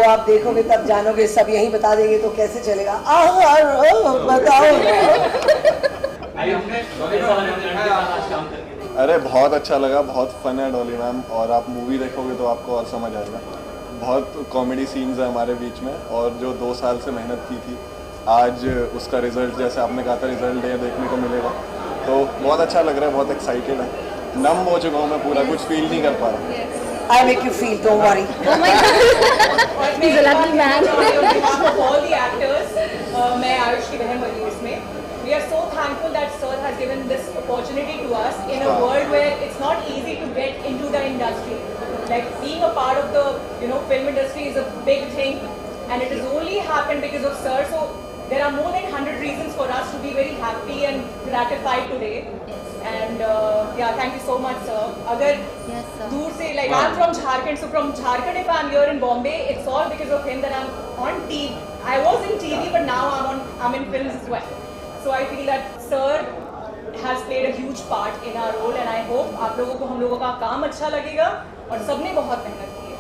आप देखोगे तब जानोगे, सब यही बता देंगे तो कैसे चलेगा। बताओ। अरे बहुत अच्छा लगा, बहुत फन है डॉली मैम, और आप मूवी देखोगे तो आपको और समझ आएगा। बहुत कॉमेडी सीन्स है हमारे बीच में, और जो 2 साल से मेहनत की थी आज उसका रिजल्ट, जैसे आपने कहा था रिजल्ट डे देखने को मिलेगा, तो बहुत अच्छा लग रहा है, बहुत एक्साइटेड है। नम हो चुका हूँ मैं पूरा, कुछ फील नहीं कर पा रहा। I make you feel, don't worry. Oh my God. He's a lucky man. All the actors, मैं आयुष की बहन बनी हूँ इसमें। We are so thankful that Sir has given this opportunity to us in a world where it's not easy to get into the industry. Like being a part of the film industry is a big thing, and it has only happened because of Sir. So there are more than 100 reasons for us to be very happy and gratified today. And yeah, thank you so much, sir. Agar दूर से, like I'm from Jharkhand, so from Jharkhand if I'm here in Bombay, it's all because of him that I'm on TV. I was in TV, but now I'm in films as well. So I feel that sir has played a huge part in our role, and I hope आप लोगों को हम लोगों का काम अच्छा लगेगा, और सबने बहुत मेहनत की है।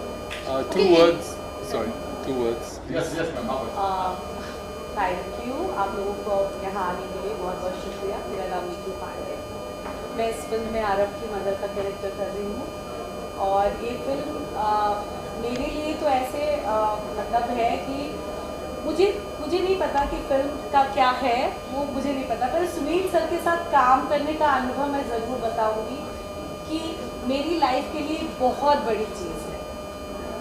Two words. Yes, ma'am. Thank you आप लोगों को यहाँ आने के लिए बहुत बहुत शुक्रिया। मेरा नाम नीतू पांडे, मैं इस फिल्म में आरव की मदर का कैरेक्टर कर रही हूँ, और ये फिल्म मेरे लिए तो ऐसे मतलब है कि मुझे नहीं पता कि फिल्म का क्या है, वो मुझे नहीं पता, पर सुनील सर के साथ काम करने का अनुभव मैं ज़रूर बताऊँगी कि मेरी लाइफ के लिए बहुत बड़ी चीज़ है।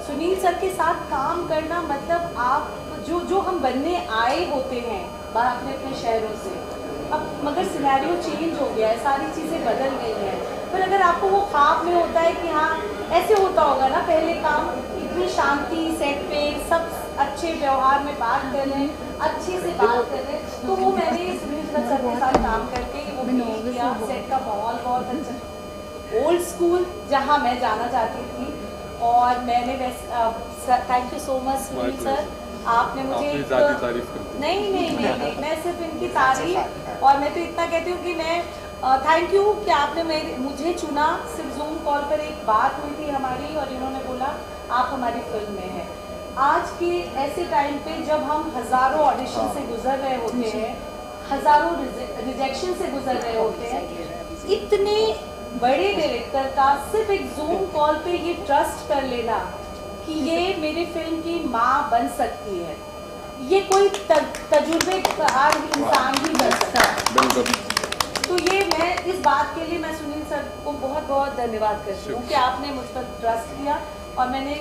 सुनील सर के साथ काम करना मतलब आप जो हम बनने आए होते हैं बाहर अपने अपने शहरों से, अब मगर सिनेरियो चेंज हो गया है, सारी चीज़ें बदल गई हैं, पर अगर आपको वो ख्वाब में होता है कि हाँ ऐसे होता होगा ना, पहले काम इतनी शांति सेट पे सब अच्छे व्यवहार में बात कर रहे हैं, अच्छे से बात कर रहे हैं, तो वो मैंने सुनील सर के साथ काम करके वो किया। सेट का माहौल बहुत अच्छा, ओल्ड स्कूल जहाँ मैं जाना चाहती थी, और मैंने thank you so much Sunil sir, आपने मुझे नहीं, मैं सिर्फ इनकी तारीफ, और मैं तो इतना कहती हूँ कि मैं थैंक यू कि आपने मुझे चुना। सिर्फ जूम कॉल पर एक बात हुई थी हमारी, और इन्होंने बोला आप हमारी फिल्म में हैं। आज के ऐसे टाइम पे जब हम हज़ारों ऑडिशन से गुजर रहे होते हैं, हज़ारों रिजेक्शन से गुजर रहे होते हैं, इतने बड़े डायरेक्टर का सिर्फ एक जूम कॉल पे ये ट्रस्ट कर लेना कि ये मेरी फिल्म की माँ बन सकती है, ये कोई तजुर्बेकार इंसान ही बन सकता है। तो ये मैं इस बात के लिए मैं सुनील सर को बहुत बहुत धन्यवाद करती हूँ कि आपने मुझ पर ट्रस्ट किया, और मैंने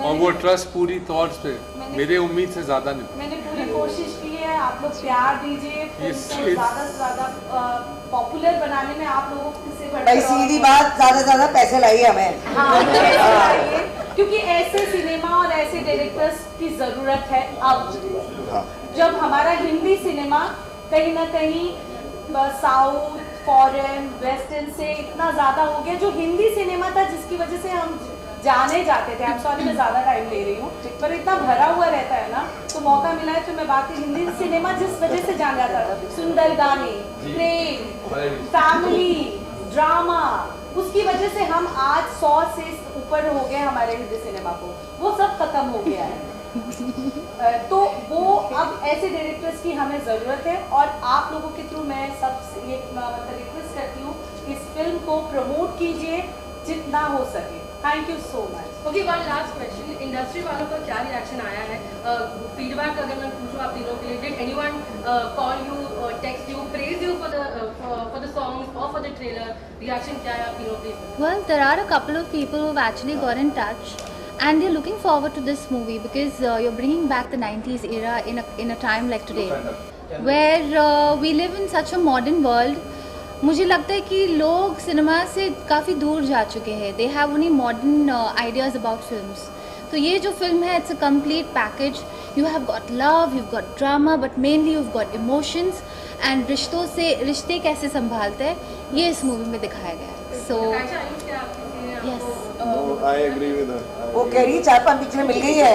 और वो ट्रस्ट पूरी तौर पे मेरे उम्मीद से ज़्यादा नहीं, मैंने पूरी कोशिश की है। आप लोग प्यार दीजिए, ज़्यादा से ज़्यादा पॉपुलर बनाने में आप लोगों से भाई सीधी बात, ज़्यादा पैसे लाइए हमें। हाँ, क्योंकि ऐसे सिनेमा और ऐसे डायरेक्टर्स की ज़रूरत है अब, जब हमारा हिंदी सिनेमा कहीं ना कहीं साउथ फॉरेन वेस्टर्न से इतना ज़्यादा हो गया, जो हिंदी सिनेमा था जिसकी वजह से हम जाने जाते थे, I'm sorry मैं ज़्यादा टाइम ले रही हूँ, पर इतना भरा हुआ रहता है ना, तो मौका मिला है तो मैं बात हिंदी सिनेमा जिस वजह से जाना जाता था, सुंदर गाने, प्रेम, फैमिली, ड्रामा, उसकी वजह से हम आज 100 से ऊपर हो गए हमारे हिंदी सिनेमा को, वो सब खत्म हो गया है। तो वो अब ऐसे डायरेक्टर्स की हमें ज़रूरत है, और आप लोगों के थ्रू मैं सब ये मतलब रिक्वेस्ट करती हूँ, इस फिल्म को प्रमोट कीजिए जितना हो सके। Thank you so much. Okay, one last question, industry वालों का क्या रिएक्शन आया है? फीडबैक अगर मैं पूछूं आप तीनों के लिए, did anyone call you, text you, praise you for the songs और फॉर द ट्रेलर? रिएक्शन क्या है आप तीनों के? Well, there are a couple of people who've actually got in touch, and they're looking forward to this movie because you're bringing back the 90s era in a time like today, where we live in such a modern world. मुझे लगता है कि लोग cinema से काफ़ी दूर जा चुके हैं, they have only modern ideas about films. तो ये जो फिल्म है, it's a complete package. You have got love, you got drama, but mainly you got emotions, and रिश्तों से रिश्ते कैसे संभालते हैं, ये इस मूवी में दिखाया गया है। So yes, I agree with her. वो कह रही 4-5 पिक्चरें मिल गई है,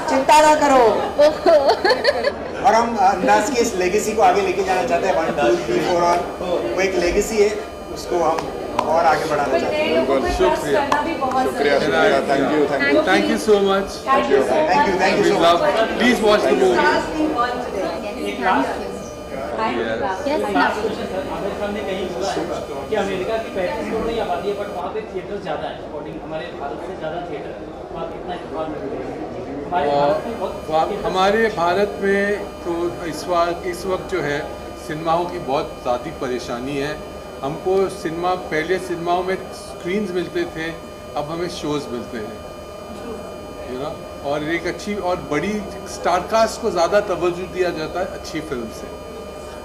चिंता ना करो। और हम अंदाज की इस लेगेसी को आगे लेके जाना चाहते हैं, 1 2 3 4, और वो एक लेगेसी है, उसको हम और आगे बढ़ाना चाहते हैं। बिल्कुल, शुक्रिया शुक्रिया, thank you so much thank you so much. Please watch the movie Yes, Aamir Khan ने कहीं बोला है कि अमेरिका की 35 करोड़ की आबादी है, बट वहाँ पे थिएटर ज़्यादा है, अकॉर्डिंग हमारे भारत से ज़्यादा थिएटर है। वहाँ कितना इतफाक मिलेगा हमारे भारत में तो इस वक्त जो है सिनेमाओं की बहुत ज़्यादा परेशानी है। हमको पहले सिनेमाओं में स्क्रीन्स मिलते थे, अब हमें शोज़ मिलते हैं, यू नो, और एक अच्छी और बड़ी स्टारकास्ट को ज़्यादा तवज्जो दिया जाता है अच्छी फिल्म से।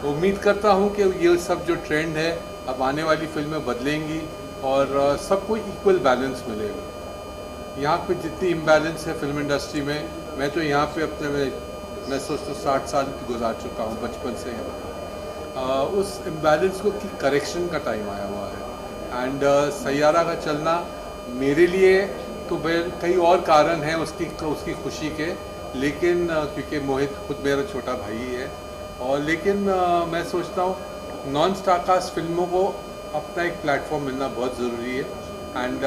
उम्मीद करता हूँ कि ये सब जो ट्रेंड है अब आने वाली फिल्में बदलेंगी और सबको इक्वल बैलेंस मिलेगा। यहाँ पे जितनी इम्बैलेंस है फिल्म इंडस्ट्री में, मैं तो यहाँ पे मैं सोचता हूँ 60 साल गुजार चुका हूँ बचपन से। उस इम्बैलेंस को की करेक्शन का टाइम आया हुआ है। एंड सैयारा का चलना मेरे लिए तो कई और कारण हैं उसकी खुशी के, लेकिन क्योंकि मोहित खुद मेरा छोटा भाई है, और लेकिन मैं सोचता हूँ नॉन स्टारकास्ट फिल्मों को अपना एक प्लेटफॉर्म मिलना बहुत ज़रूरी है। And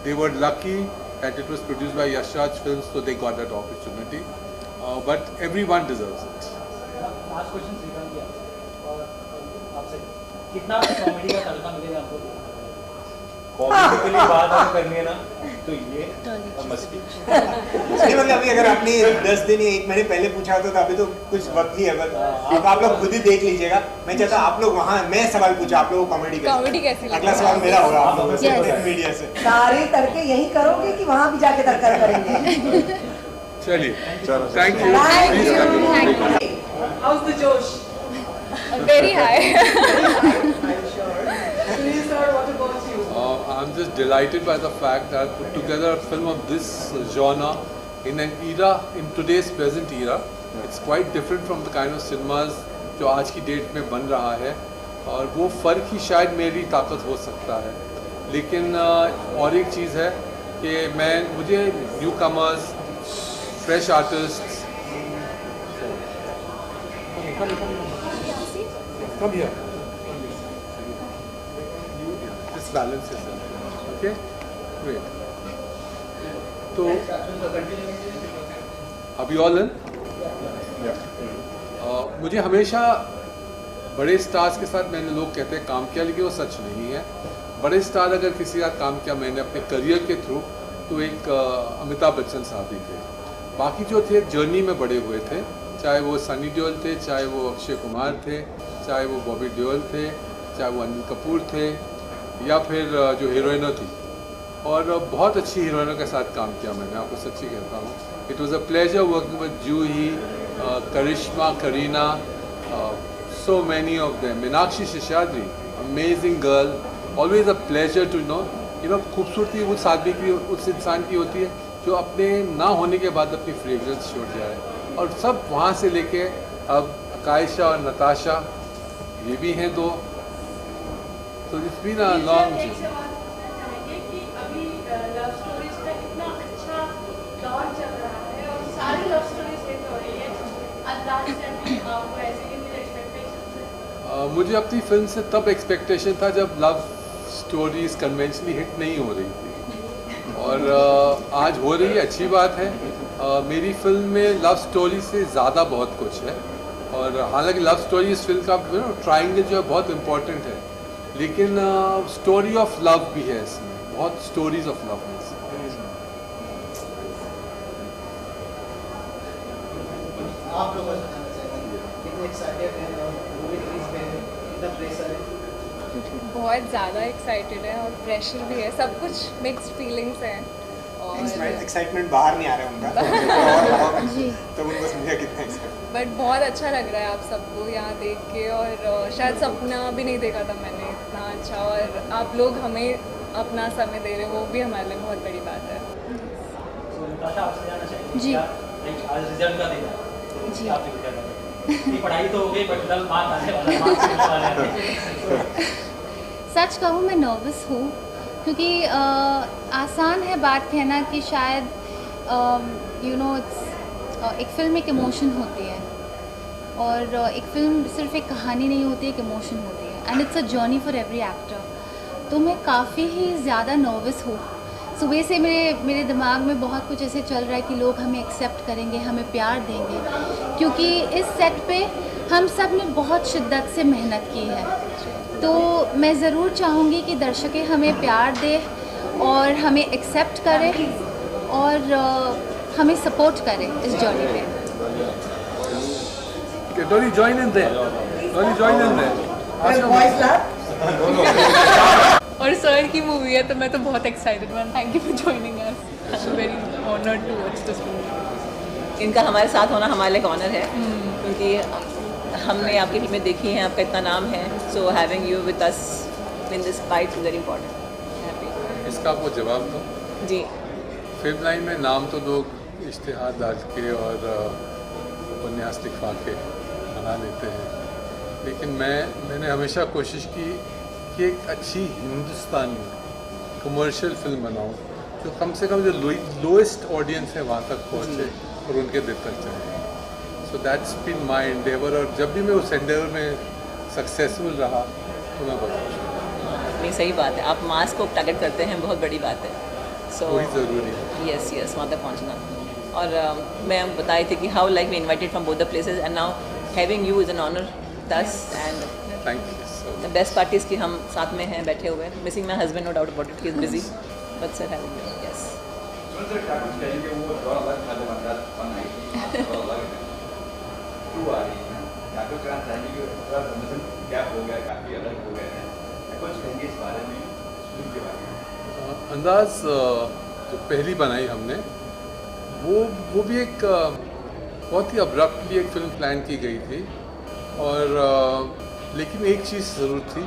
they were lucky that it was produced by Yash Raj films, so they got that opportunity, but everyone deserves it. Last question Shrikant ji और आपसे, कितना कॉमेडी का तड़का मिलेगा आपको? कॉमेडी के लिए बात अगर करनी है ना तो ये मस्ती नहीं, मतलब अभी अगर आपने 10 दिन या 1 महीने पहले पूछा होता तो अभी तो कुछ वक्त ही है, बस अब आप लोग खुद ही देख लीजिएगा। मैं चाहता हूँ आप लोग वहाँ, मैं सवाल पूछा आप लोगों को कॉमेडी कैसी लगी? अगला सवाल मेरा होगा आप लोगों से मीडिया से। सारे तड़के यही करोगे कि वहाँ भी जाके तड़का करेंगे? चलिए, thank you. How's the Josh? Very high. What about you? I'm just delighted by the fact that I put together a film of this genre in an era, in today's present era. It's quite different from the kind of cinemas जो आज की date में बन रहा है, और वो फ़र्क ही शायद मेरी ताकत हो सकता है। लेकिन और एक चीज़ है कि मुझे new commerce, fresh artist, come here. This balance is there. Okay? Great. तो अभी ऑल इन? मुझे हमेशा बड़े स्टार्स के साथ मैंने लोग कहते हैं काम किया, लेकिन वो सच नहीं है। बड़े स्टार अगर किसी का काम किया मैंने अपने करियर के थ्रू, तो एक अमिताभ बच्चन साहब ही थे। बाकी जो थे जर्नी में बड़े हुए थे, चाहे वो सनी देओल थे, चाहे वो अक्षय कुमार थे, चाहे वो बॉबी देओल थे, चाहे वो अनिल कपूर थे, या फिर जो हीरोइनों थी, और बहुत अच्छी हीरोइनों के साथ काम किया मैंने, आपको सच्ची कहता हूँ। It was a pleasure working with Juhi, Karishma, Kareena, so many of them, Meenakshi Seshadri, amazing girl, always a pleasure to know. खूबसूरती उस आदमी की, उस इंसान की होती है जो अपने ना होने के बाद अपनी फ्रेगरेंस छोड़ जाए, और सब वहाँ से लेके अब आकायशा और नताशा ये भी हैं दो, तो इट्स बीन अ लॉन्ग कि अभी लव स्टोरीज का इतना अच्छा दौर चल रहा है और सारी लव स्टोरीज हिट हो रही है, अंदाज से आपको ऐसे ही मुझे एक्सपेक्टेशंस है? मुझे अपनी फिल्म से तब एक्सपेक्टेशन था जब लव स्टोरीज कन्वेंशनली हिट नहीं हो रही थी, और आज हो रही है, अच्छी बात है। मेरी फिल्म में लव स्टोरी से ज़्यादा बहुत कुछ है, और हालांकि लव स्टोरी इस फिल्म का ट्रायंगल जो है बहुत इम्पोर्टेंट है, लेकिन स्टोरी ऑफ लव भी है इसमें, बहुत स्टोरीज ऑफ लव है इसमें। आप लोग कितने एक्साइटेड हैं और मूवी रिलीज पे कितना प्रेशर है? बहुत ज़्यादा एक्साइटेड है और प्रेशर भी है, सब कुछ मिक्स्ड फीलिंग्स हैं। और एक्साइटमेंट बाहर नहीं आ रहा है उनका तो उनको समझा कितना एक्साइटमेंट। बट बहुत अच्छा लग रहा है आप सबको यहाँ देख के, और शायद सपना भी नहीं देखा था मैंने इतना अच्छा, और आप लोग हमें अपना समय दे रहे हो, वो भी हमारे लिए बहुत बड़ी बात है। जी। आज रिजल्ट का दिन है, जी। आप पढ़ाई तो हो गई, बट मार्क्स आने वाला है। सच कहूँ मैं नर्वस हूँ, क्योंकि आसान है बात कहना कि शायद एक फ़िल्म एक इमोशन होती है, और एक फ़िल्म सिर्फ एक कहानी नहीं होती है, एक इमोशन होती है, and it's a journey for every actor. तो मैं काफ़ी ही ज़्यादा नर्वस हूँ। सुबह से मेरे दिमाग में बहुत कुछ ऐसे चल रहा है कि लोग हमें एक्सेप्ट करेंगे, हमें प्यार देंगे, क्योंकि इस सेट पे हम सब ने बहुत शिद्दत से मेहनत की है। तो मैं ज़रूर चाहूँगी कि दर्शकें हमें प्यार दें और हमें एक्सेप्ट करें और हमें सपोर्ट करें इस जर्नी पे। Dolly, join in there. Dolly, join in there. और सर की मूवी है तो मैं तो बहुत एक्साइटेड हूँ। Thank you for joining us, very honoured to watch this movie. इनका हमारे साथ होना हमारे लिए ऑनर है, क्योंकि हमने आपकी फिल्में देखी हैं, आपका इतना नाम है, so having you with us in this fight is very important. इसका आपको जवाब दो जी। फिल्म लाइन में नाम तो लोग इश्तिहार डाल के और उपन्यास लिखवा के बना लेते हैं, लेकिन मैंने हमेशा कोशिश की कि एक अच्छी हिंदुस्तानी कमर्शियल फिल्म बनाऊं जो कम से कम जो लोएस्ट ऑडियंस है वहाँ तक पहुँचे और उनके दिल तक जाए। So that's been my endeavour, और जब भी मैं उस एंडेवर में सक्सेसफुल रहा तो मैं बहुत खुश हूँ। नहीं, सही बात है, आप मास को टारगेट करते हैं, बहुत बड़ी बात है। सो वही ज़रूरी है। यस वहाँ तक पहुँचना। और मैं बताई थी कि how like we invited from both the places and now having you is an honour thus and thank you so the best parties की हम साथ में हैं, बैठे हुए हैं। Missing my husband, no doubt about it, he is busy, but sir having you, yes. Andaz जो पहली बनाई हमने वो भी एक बहुत ही अब्रप्टली एक फिल्म प्लान की गई थी, और लेकिन एक चीज़ ज़रूर थी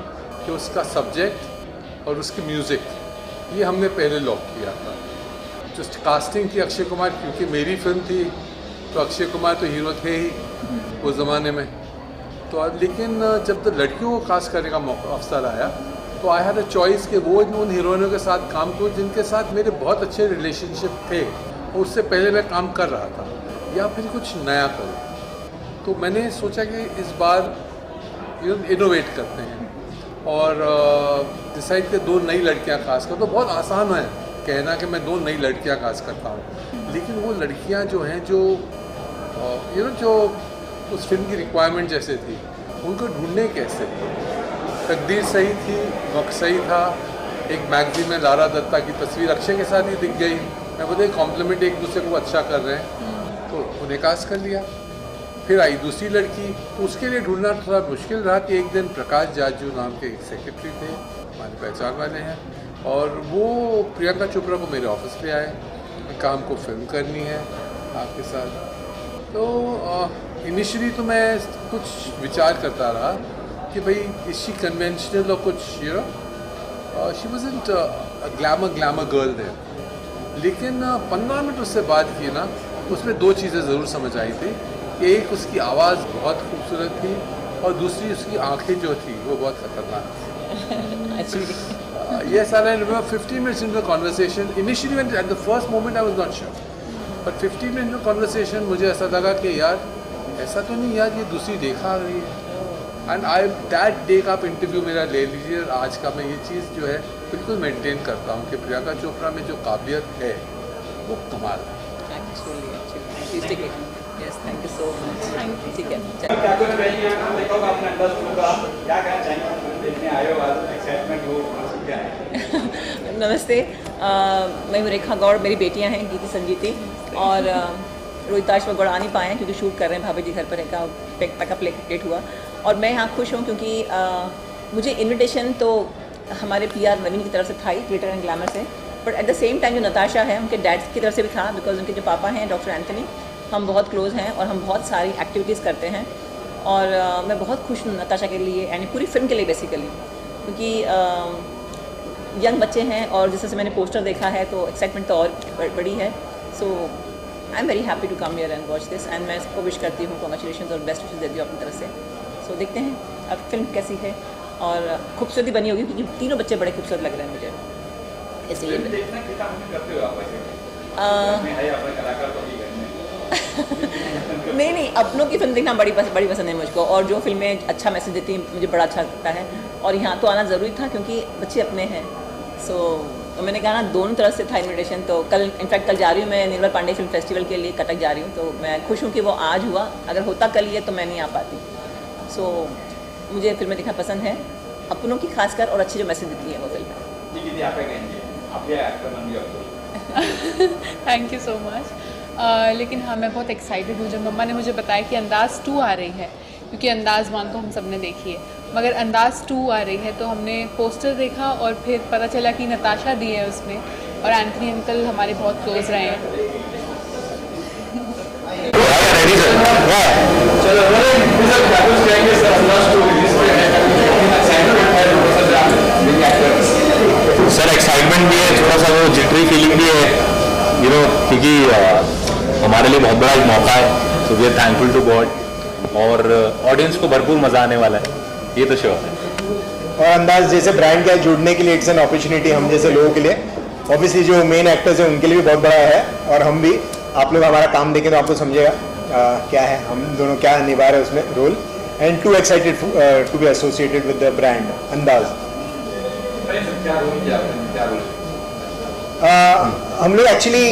कि उसका सब्जेक्ट और उसकी म्यूज़िक ये हमने पहले लॉक किया था। जो कास्टिंग थी अक्षय कुमार, क्योंकि मेरी फिल्म थी तो अक्षय कुमार तो हीरो थे ही उस ज़माने में, तो लेकिन जब तक लड़कियों को कास्ट करने का मौका अवसर आया तो आई हैड अ चॉइस कि वो उन हीरोइनों के साथ काम करूँ जिनके साथ मेरे बहुत अच्छे रिलेशनशिप थे और उससे पहले मैं काम कर रहा था, या फिर कुछ नया करूँ। तो मैंने सोचा कि इस बार इनोवेट करते हैं और डिसाइड के 2 नई लड़कियां कास्ट कर। तो बहुत आसान है कहना कि मैं 2 नई लड़कियां कास्ट करता हूँ, लेकिन वो लड़कियां जो हैं जो जो उस फिल्म की रिक्वायरमेंट जैसे थी, उनको ढूंढने कैसे। तकदीर सही थी, वक्त सही था। एक मैगजीन में लारा दत्ता की तस्वीर अक्षय के साथ ही दिख गई, मैं बोलते कॉम्प्लीमेंट एक दूसरे को अच्छा कर रहे हैं, तो उन्हें कास्ट कर लिया। फिर आई दूसरी लड़की, तो उसके लिए ढूंढना थोड़ा मुश्किल रहा कि एक दिन प्रकाश जाजू नाम के एक सेक्रेटरी थे, हमारी पहचान वाले हैं, और वो प्रियंका चोपड़ा को मेरे ऑफिस पे आए, काम को फिल्म करनी है आपके साथ। तो इनिशियली तो मैं कुछ विचार करता रहा कि भाई इसी कन्वेंशनल और कुछ she wasn't glamour girl there, लेकिन 15 मिनट उससे बात की ना, उसमें 2 चीज़ें ज़रूर समझ आई थी कि एक उसकी आवाज़ बहुत खूबसूरत थी और दूसरी उसकी आंखें जो थी वो बहुत खतरनाक थी। Yes, and I remember 15 minutes into the conversation, initially when at the first moment I was not sure, but 15 minutes into conversation मुझे ऐसा लगा कि यार ऐसा तो नहीं यार, ये दूसरी देखा आ रही है। एंड आई दैट डे का आप इंटरव्यू मेरा ले लीजिए, और आज का मैं ये चीज़ जो है बिल्कुल मेंटेन करता हूँ कि प्रियंका चोपड़ा में जो काबिलियत है वो कमाल है। Yes, thank you so much. ठीक है। नमस्ते, मैं हूँ रेखा गौड़, मेरी बेटियाँ हैं गीति संजीति, और रोहिताश वगैरह आ नहीं पाए हैं क्योंकि शूट कर रहे हैं, भाभी जी घर पर का पैकअप लेट हुआ। और मैं यहाँ खुश हूँ क्योंकि मुझे इन्विटेशन तो हमारे PR नवीन की तरफ से था ही, ग्लिटर एंड ग्लैमर से, but at the same time जो नताशा है उनके डैड की तरफ से भी था, बिकॉज उनके जो पापा हैं डॉक्टर एंथनी, हम बहुत क्लोज हैं और हम बहुत सारी एक्टिविटीज़ करते हैं। और मैं बहुत खुश हूँ नताशा के लिए, यानी पूरी फिल्म के लिए बेसिकली, क्योंकि यंग बच्चे हैं और जिस तरह से मैंने पोस्टर देखा है तो एक्साइटमेंट तो और बड़ी है। So I am very happy to come here and watch this, and मैं इसको विश करती हूँ, कॉन्ग्रेचुलेशन और बेस्ट विशेस देती हूँ अपनी तरफ से। सो देखते हैं अब फिल्म कैसी है, और खूबसूरती बनी होगी क्योंकि तीनों बच्चे बड़े खूबसूरत लग रहे हैं मुझे, इसलिए नहीं, अपनों की फिल्म देखना बड़ी पसंद है मुझको, और जो फिल्में अच्छा मैसेज देती हैं मुझे बड़ा अच्छा लगता है। और यहाँ तो आना ज़रूरी था क्योंकि बच्चे अपने हैं। सो तो मैंने कहा ना, दोनों तरफ से था इन्विटेशन। तो कल इनफैक्ट कल जा रही हूँ मैं निर्मल पांडे फिल्म फेस्टिवल के लिए, कटक जा रही हूँ। तो मैं खुश हूँ कि वो आज हुआ, अगर होता कल ये तो मैं नहीं आ पाती। सो मुझे फिल्में देखना पसंद है, अपनों की खासकर, और अच्छी जो मैसेज देती है वो film. Thank you so much. लेकिन हाँ, मैं बहुत एक्साइटेड हूँ जब मम्मा ने मुझे बताया कि अंदाज़ 2 आ रही है, क्योंकि अंदाज़ 1 तो हम सब ने देखी है, मगर अंदाज़ 2 आ रही है। तो हमने पोस्टर देखा और फिर पता चला कि नताशा दी है उसमें, और एंथनी अंकल हमारे बहुत क्लोज रहे हैं। सर एक्साइटमेंट भी है, थोड़ा सा वो जिटरी फीलिंग भी है, यू नो, क्योंकि हमारे लिए बहुत बड़ा एक मौका है। So we are thankful to god, और ऑडियंस को भरपूर मज़ा आने वाला है, ये तो श्योर है। और अंदाज जैसे ब्रांड का जुड़ने के लिए इट्स एन अपॉर्चुनिटी हम जैसे लोगों के लिए। ऑब्वियसली जो मेन एक्टर्स हैं उनके लिए भी बहुत बड़ा है, और हम भी, आप लोग हमारा काम देखें तो आपको समझेगा क्या है, हम दोनों क्या निभा रहे हैं उसमें role. And too excited to be associated with the brand Andaaz. हम लोग एक्चुअली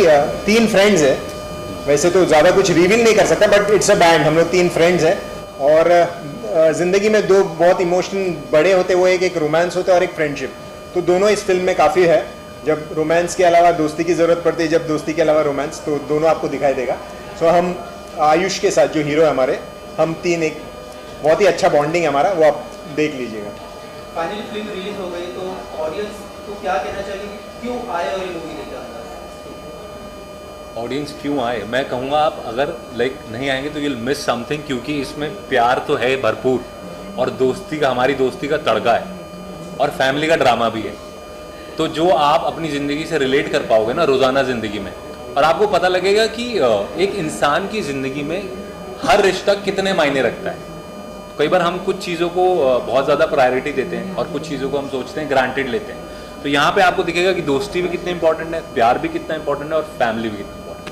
3 फ्रेंड्स हैं, वैसे तो ज़्यादा कुछ रिवील नहीं कर सकता, बट इट्स अ बैंड। हम लोग 3 फ्रेंड्स हैं, और ज़िंदगी में 2 बहुत इमोशन बड़े होते हैं, वो एक रोमांस होता है और एक फ्रेंडशिप। तो दोनों इस फिल्म में काफ़ी है। जब रोमांस के अलावा दोस्ती की ज़रूरत पड़ती है, जब दोस्ती के अलावा रोमांस, तो दोनों आपको दिखाई देगा। सो हम आयुष के साथ जो हीरो है हमारे, हम 3 एक बहुत ही अच्छा बॉन्डिंग है हमारा, वो आप देख लीजिएगा। फाइनली फिल्म रिलीज हो गई तो ऑडियंस को क्या कहना चाहिए, क्यों आए और ये मूवी देखा? ऑडियंस क्यों आए, मैं कहूँगा आप अगर नहीं आएंगे तो विल मिस समथिंग, क्योंकि इसमें प्यार तो है भरपूर, और दोस्ती का, हमारी दोस्ती का तड़का है, और फैमिली का ड्रामा भी है। तो जो आप अपनी ज़िंदगी से रिलेट कर पाओगे ना रोज़ाना ज़िंदगी में, और आपको पता लगेगा कि एक इंसान की ज़िंदगी में हर रिश्ता कितने मायने रखता है। कई बार हम कुछ चीज़ों को बहुत ज़्यादा प्रायोरिटी देते हैं, और कुछ चीज़ों को हम सोचते हैं ग्रांटेड लेते हैं। तो यहाँ पे आपको दिखेगा कि दोस्ती भी कितनी इंपॉर्टेंट है, प्यार भी कितना इंपॉर्टेंट है, और फैमिली भी कितना इंपॉर्टेंट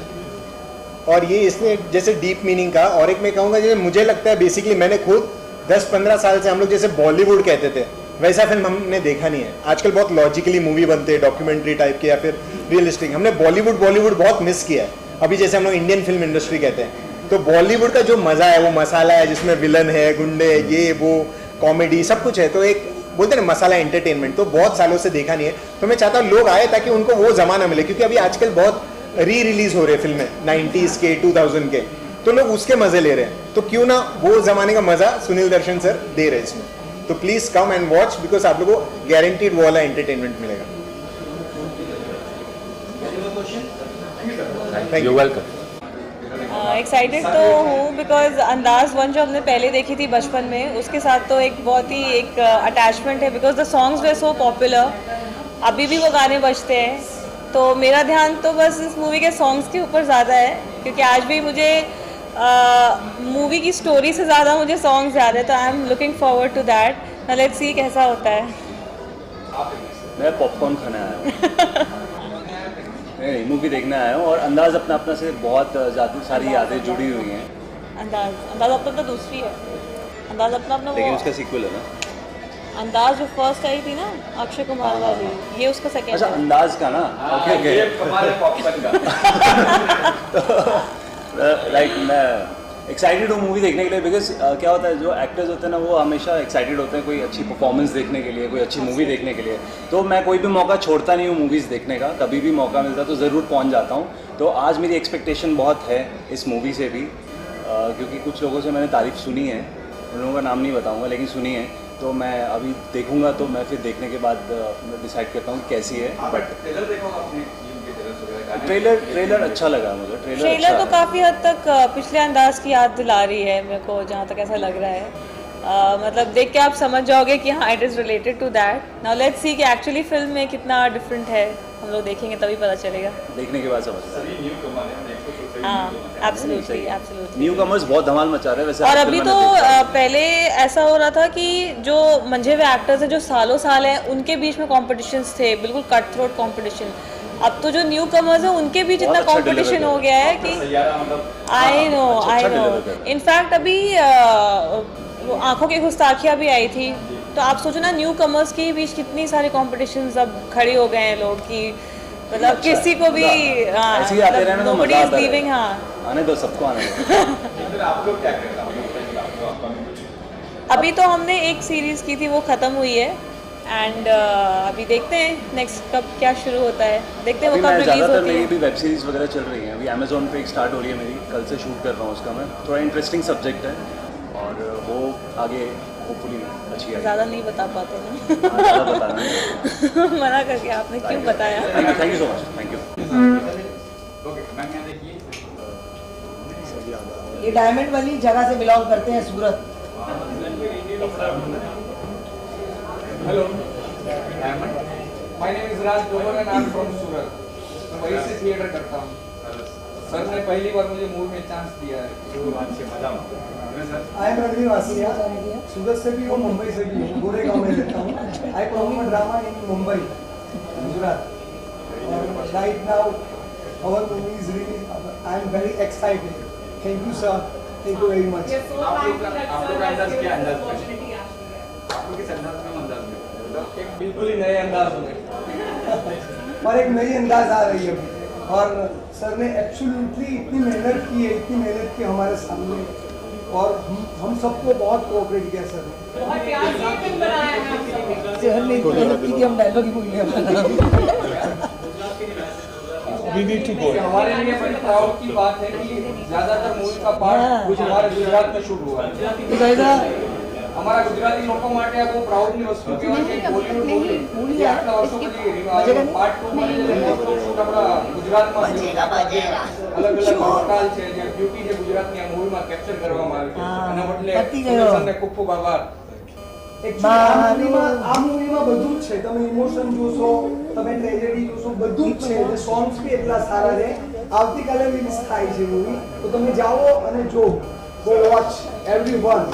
है। और ये इसने जैसे डीप मीनिंग का, और एक मैं कहूँगा जैसे मुझे लगता है बेसिकली मैंने खुद 10-15 साल से, हम लोग जैसे बॉलीवुड कहते थे वैसा फिल्म हमने देखा नहीं है। आजकल बहुत लॉजिकली मूवी बनते हैं, डॉक्यूमेंट्री टाइप के या फिर रियलिस्टिक। हमने बॉलीवुड बहुत मिस किया है। अभी जैसे हम लोग इंडियन फिल्म इंडस्ट्री कहते हैं, तो बॉलीवुड का जो मज़ा है, वो मसाला है जिसमें विलन है, गुंडे, ये वो, कॉमेडी, सब कुछ है। तो एक बोलते हैं ना मसाला एंटरटेनमेंट, तो बहुत सालों से देखा नहीं है। तो मैं चाहता हूँ लोग आए ताकि उनको वो ज़माना मिले, क्योंकि अभी आजकल बहुत रिलीज हो रहे हैं फिल्में 90s के, 2000 के, तो लोग उसके मज़े ले रहे हैं। तो क्यों ना वो ज़माने का मज़ा सुनील दर्शन सर दे रहे हैं इसमें। तो please come and watch, because आप लोगों को गारंटीड वो वाला एंटरटेनमेंट मिलेगा। Thank you, welcome. एक्साइटेड तो हूँ बिकॉज अंदाज़ 1 जो हमने पहले देखी थी बचपन में, उसके साथ तो एक बहुत ही एक अटैचमेंट है, because the songs way so popular. अभी भी वो गाने बजते हैं, तो मेरा ध्यान तो बस इस मूवी के सॉन्ग्स के ऊपर ज़्यादा है, क्योंकि आज भी मुझे मूवी की स्टोरी से ज़्यादा मुझे सॉन्ग्स याद है। तो I am looking forward to that. Let's see कैसा होता है। मैं पॉपकॉर्न खाने आया हूँ। नहीं, मूवी देखने आया हूँ, और अंदाज अपना से बहुत ज़्यादा सारी यादें जुड़ी हुई हैं। अंदाज अपना दूसरी है। अंदाज अपना लेकिन उसका सीक्वल है ना। अंदाज जो फर्स्ट आई थी ना अक्षय कुमार वाली, ये उसका सेकंड। अच्छा, अंदाज का ना, ओके। लाइक मैं एक्साइटेड हूँ मूवी देखने के लिए, बिकॉज क्या होता है, जो एक्टर्स होते हैं ना वो हमेशा एक्साइटेड होते हैं कोई अच्छी परफॉर्मेंस देखने के लिए, कोई अच्छी मूवी देखने के लिए। तो मैं कोई भी मौका छोड़ता नहीं हूँ मूवीज़ देखने का, कभी भी मौका मिलता तो ज़रूर पहुँच जाता हूँ। तो आज मेरी एक्सपेक्टेशन बहुत है इस मूवी से भी, क्योंकि कुछ लोगों से मैंने तारीफ़ सुनी है, उन लोगों का नाम नहीं बताऊँगा लेकिन सुनी है। तो मैं अभी देखूँगा, तो मैं फिर देखने के बाद मैं डिसाइड करता हूँ कैसी है। बट ट्रेलर अच्छा लगा मुझे। ट्रेलर तो काफ़ी हद तक पिछले अंदाज की याद दिला रही है मेरे को, जहाँ तक ऐसा लग रहा है। मतलब देख के आप समझ जाओगे कि हाँ it is related to that. Now let's see कि एक्चुअली फिल्म में कितना डिफरेंट है, हम लोग देखेंगे तभी पता चलेगा। देखने के बाद समझ। हाँ, एब्सोल्युटली एब्सोल्युटली। न्यू कमर्स बहुत धमाल मचा रहे हैं वैसे। और अभी तो पहले ऐसा हो रहा था कि जो मंझे हुए एक्टर्स हैं जो सालों साल हैं, उनके बीच में कॉम्पिटिशन्स थे, बिल्कुल कट थ्रोट कॉम्पिटिशन। अब तो जो न्यू कमर्स हैं उनके बीच इतना कंपटीशन हो गया है कि आई नो इनफैक्ट अभी वो आंखों की गुस्ताखियाँ भी आई थी, तो आप सोचो ना न्यू कमर्स के बीच कितनी सारे कॉम्पिटिशंस अब खड़े हो गए हैं लोग की, मतलब किसी को भी ऐसे ही आते रहना तो nobody मजा is आता है। leaving, हाँ आने दो, सबको आने दो। आप लोग क्या कहते हैं? अभी तो हमने एक सीरीज की थी वो खत्म हुई है एंड अभी देखते हैं नेक्स्ट कब क्या शुरू होता है, देखते हैं वो अभी कब मैं रिलीज ज़्यादातर होती मेरी है। भी वेब सीरीज़ वगैरह चल रही हैं। अभी अमेजोन पे एक स्टार्ट हो रही है मेरी, कल से शूट कर रहा हूँ उसका मैं। थोड़ा इंटरेस्टिंग सब्जेक्ट है और वो आगे होपफुली अच्छी है। ज़्यादा नहीं बता पाते ना। ज़्यादा बताना है। मना करके आपने क्यों बताया? Thank you so much, thank you. ये डायमंड वाली जगह से बिलोंग करते हैं, Surat. Hello, my name is Raj Grover and I am from Surat. मैं वहीं से थिएटर करता हूँ। सर ने पहली बार मुझे मूवी में चांस दिया है। आई एम रणवीर वासिया, सूरत से भी हूँ, मुंबई से भी हूँ, गोरेगांव में रहता हूँ। I perform drama in Mumbai, Gujarat. और right now our movie is release. I am very excited. Thank you sir, thank you very much. बिल्कुल ही नए अंदाज में और एक नई अंदाज आ रही है अभी। और सर ने एब्सोल्युटली इतनी मेहनत की है, इतनी मेहनत की हमारे सामने, और हम सबको बहुत कोऑपरेट किया सर ने। बहुत प्यार से फिल्म बनाया है आप सबने। सर ने इतनी मेहनत की कि हम डायलॉग ही भूल गए। We need to go. हमारे लिए बड़ी प्राउड की बात है कि ज्यादातर मूवी का पार्ट हमारे गुजरात में शूट हुआ है। हमारा गुजराती लोगों માટે આ બહુ પ્રાઉડની વસ્તુ કહેવાય કે બોલિવૂડ મૂવી આટલા વર્ષો પછી પાર્ટ 2 માં મોસ્ટ ઓફ શૂટ આપણા ગુજરાતમાં થયું છે। આપણા જે અલગ અલગ હોટલ છે જે બ્યુટી છે ગુજરાતની આ મૂવીમાં કેપ્ચર કરવામાં આવી છે એના બદલે સુદર્શનને ખૂબ ખૂબ આભાર। એકચ્યુઅલી આ મૂવીમાં બધું જ છે, તમે ઇમોશન જોશો, તમે ટ્રેજેડી જોશો, બધું જ છે। જે સોંગ્સ બી એટલા સારા છે। આવતીકાલે રિલીઝ થાય છે મૂવી, તો તમે જાઓ અને જો, ગો વોચ એવરીવન।